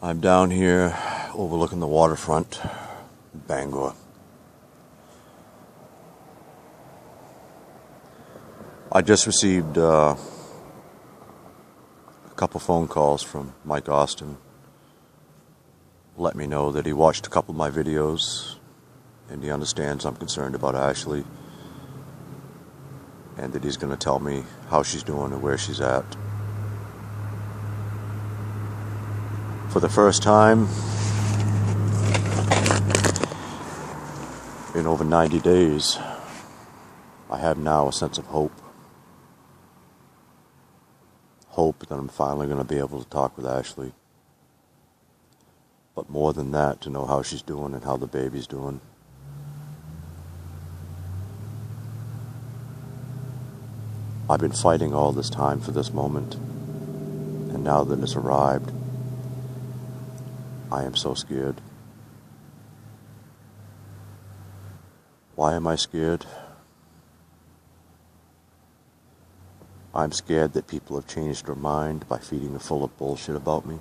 I'm down here overlooking the waterfront, Bangor. I just received a couple phone calls from Mike Austin. Let me know that he watched a couple of my videos and he understands I'm concerned about Ashley and that he's going to tell me how she's doing and where she's at. For the first time in over 90 days, I have now a sense of hope. Hope that I'm finally going to be able to talk with Ashley. But more than that, to know how she's doing and how the baby's doing. I've been fighting all this time for this moment, and now that it's arrived, I am so scared. Why am I scared? I'm scared that people have changed their mind by feeding me full of bullshit about me.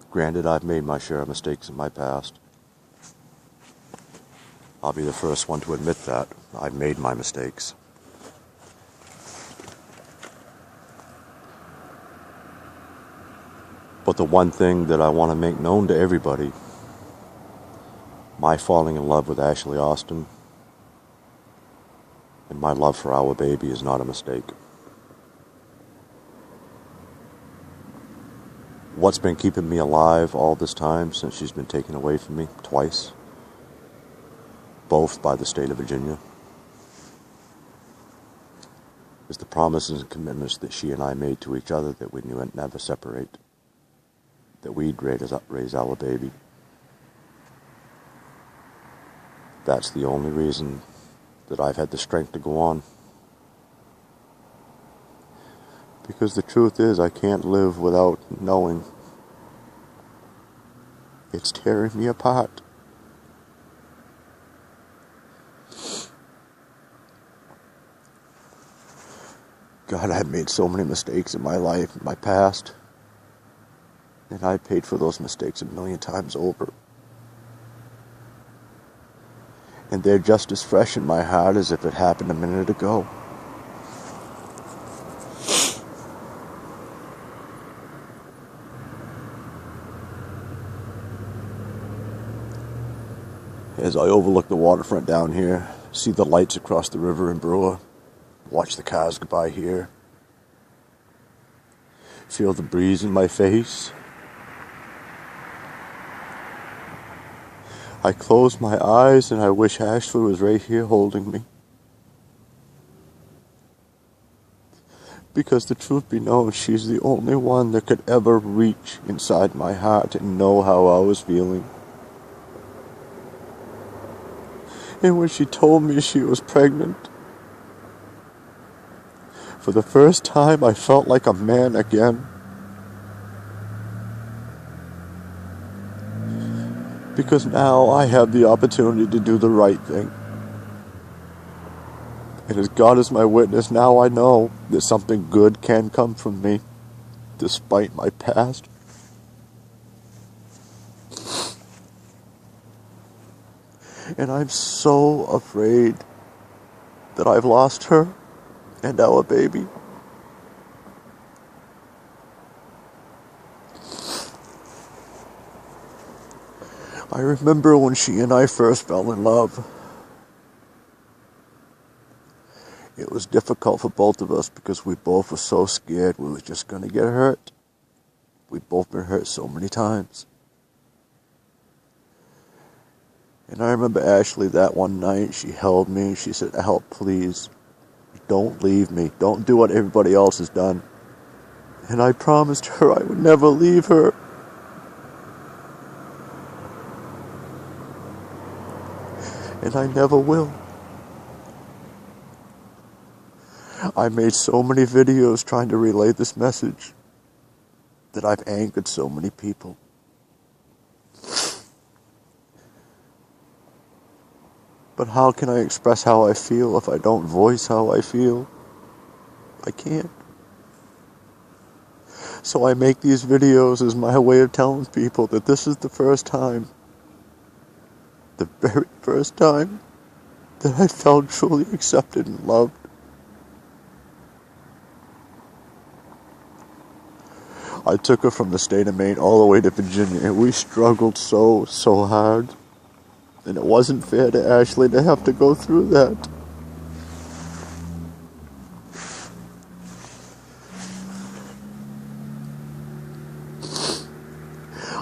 Granted, I've made my share of mistakes in my past. I'll be the first one to admit that. I've made my mistakes. But the one thing that I want to make known to everybody, my falling in love with Ashley Austin and my love for our baby is not a mistake. What's been keeping me alive all this time since she's been taken away from me twice, both by the state of Virginia, is the promises and commitments that she and I made to each other that we knew would never separate, that we'd raise our baby. That's the only reason that I've had the strength to go on. Because the truth is, I can't live without knowing. It's tearing me apart. God, I've made so many mistakes in my life, in my past. And I paid for those mistakes 1,000,000 times over. And they're just as fresh in my heart as if it happened a minute ago. As I overlook the waterfront down here, see the lights across the river in Brewer, watch the cars go by here, feel the breeze in my face. I close my eyes and I wish Ashley was right here holding me. Because the truth be known, she's the only one that could ever reach inside my heart and know how I was feeling. And when she told me she was pregnant, for the first time I felt like a man again. Because now I have the opportunity to do the right thing. And as God is my witness, now I know that something good can come from me, despite my past. And I'm so afraid that I've lost her and our baby. I remember when she and I first fell in love. It was difficult for both of us because we both were so scared we were just going to get hurt. We'd both been hurt so many times. And I remember Ashley that one night, she held me, she said, "Al, please, don't leave me. Don't do what everybody else has done." And I promised her I would never leave her. And I never will. I made so many videos trying to relay this message that I've angered so many people. But how can I express how I feel if I don't voice how I feel? I can't. So I make these videos as my way of telling people that this is the first time, the very first time, that I felt truly accepted and loved. I took her from the state of Maine all the way to Virginia, and we struggled so hard. And it wasn't fair to Ashley to have to go through that.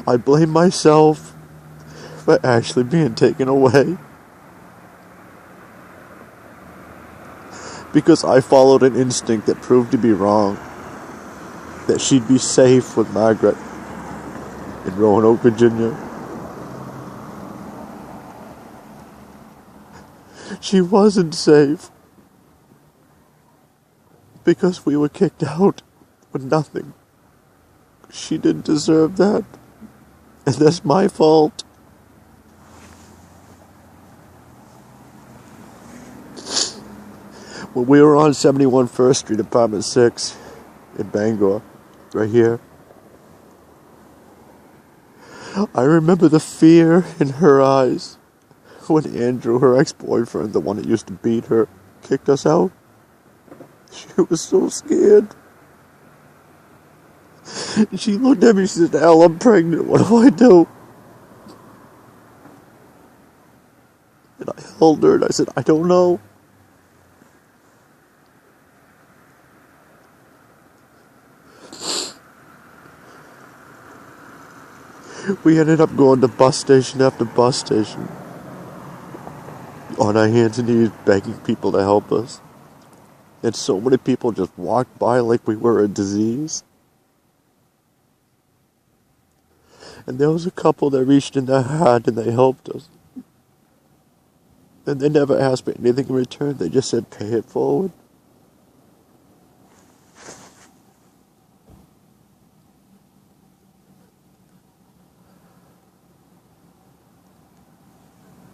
I blame myself for Ashley being taken away, because I followed an instinct that proved to be wrong, that she'd be safe with Margaret in Roanoke, Virginia. She wasn't safe, because we were kicked out with nothing. She didn't deserve that, and that's my fault. When we were on 71 First Street, Apartment 6, in Bangor, right here, I remember the fear in her eyes when Andrew, her ex-boyfriend, the one that used to beat her, kicked us out. She was so scared. And she looked at me and she said, "Al, I'm pregnant, what do I do?" And I held her and I said, "I don't know." We ended up going to bus station after bus station, on our hands and knees begging people to help us. And so many people just walked by like we were a disease. And there was a couple that reached in their heart and they helped us. And they never asked me anything in return, they just said, "Pay it forward."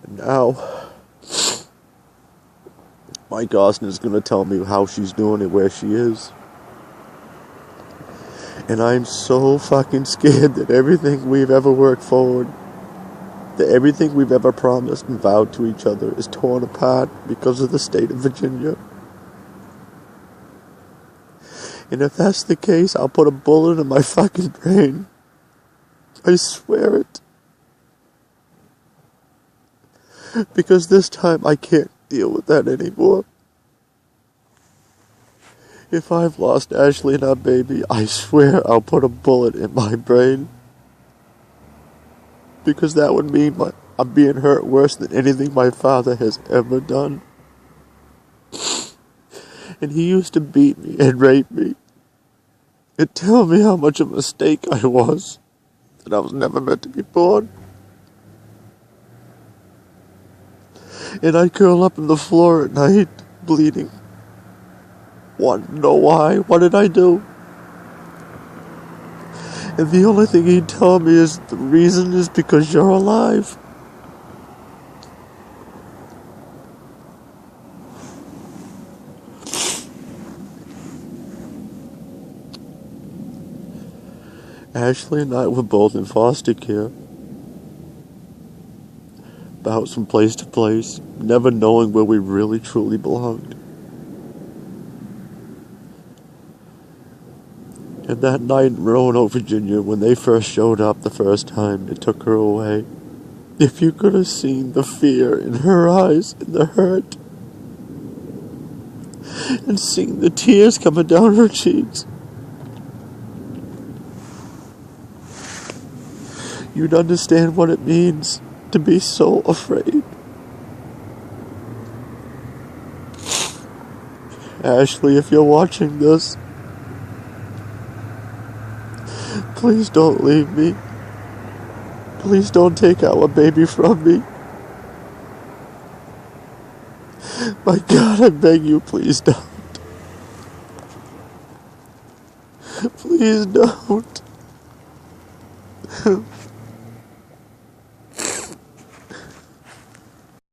And now, Mike Austin is going to tell me how she's doing and where she is. And I'm so fucking scared that everything we've ever worked forward, that everything we've ever promised and vowed to each other is torn apart because of the state of Virginia. And if that's the case, I'll put a bullet in my fucking brain. I swear it. Because this time I can't deal with that anymore. If I've lost Ashley and our baby, I swear I'll put a bullet in my brain. Because that would mean I'm being hurt worse than anything my father has ever done. And he used to beat me and rape me. And tell me how much of a mistake I was. That I was never meant to be born. And I'd curl up on the floor at night, bleeding. Want to know why? What did I do? And the only thing he'd tell me is, the reason is because you're alive. Ashley and I were both in foster care. Bounced from place to place, never knowing where we really truly belonged. And that night in Roanoke, Virginia, when they first showed up the first time, they took her away. If you could have seen the fear in her eyes and the hurt, and seen the tears coming down her cheeks, you'd understand what it means to be so afraid. Ashley, if you're watching this, please don't leave me. Please don't take our baby from me. My God, I beg you, please don't. Please don't.